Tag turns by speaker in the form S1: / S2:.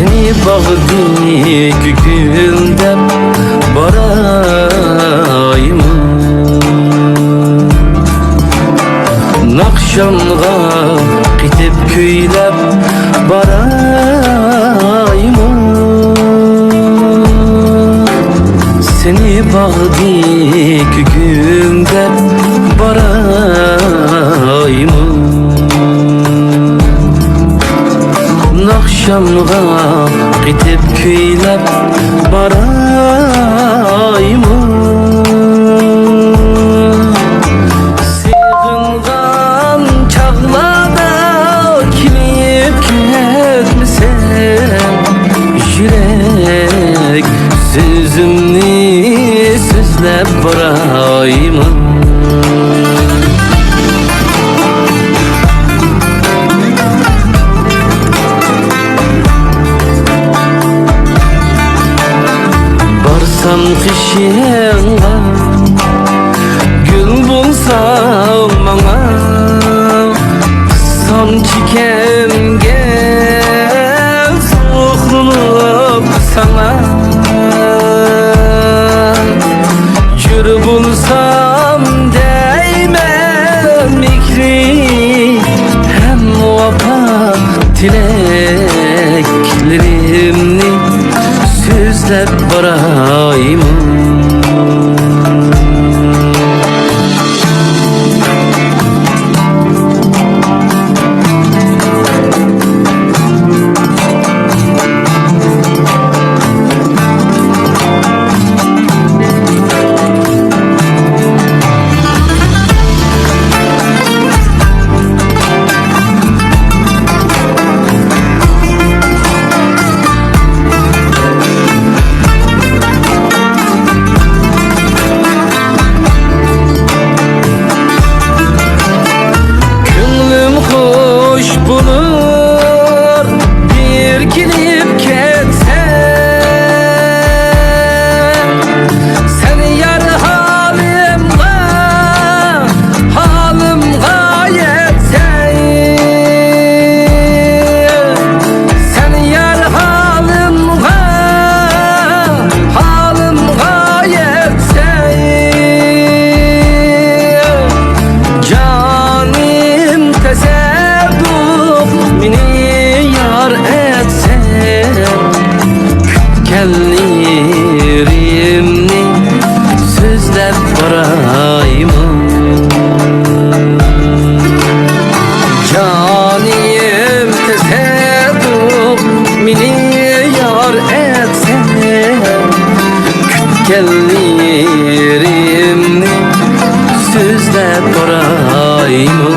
S1: Seni bağdaki güldep barayım Nakşanğa gidip küylep barayım Seni bağdaki güldep barayım Nakşanğa gidip küylep barayım Sığıngan çağlarda kilip ketmesen Yürek sözümni sözlep barayım Barsan kışına gül bulsam bana Sam çikemge soğukluk sana Jür bulsam değmem mikri hem vapa dileklerimni sözlep barayım bulur bir kilip ketse Sen yar halimga yetse Sen yar halimga yetse Canim teseddüf beni yar etse Kütkenlerimni sözlep barayım Canim teseddüf beni yar etse Kütkenlerimni sözlep barayım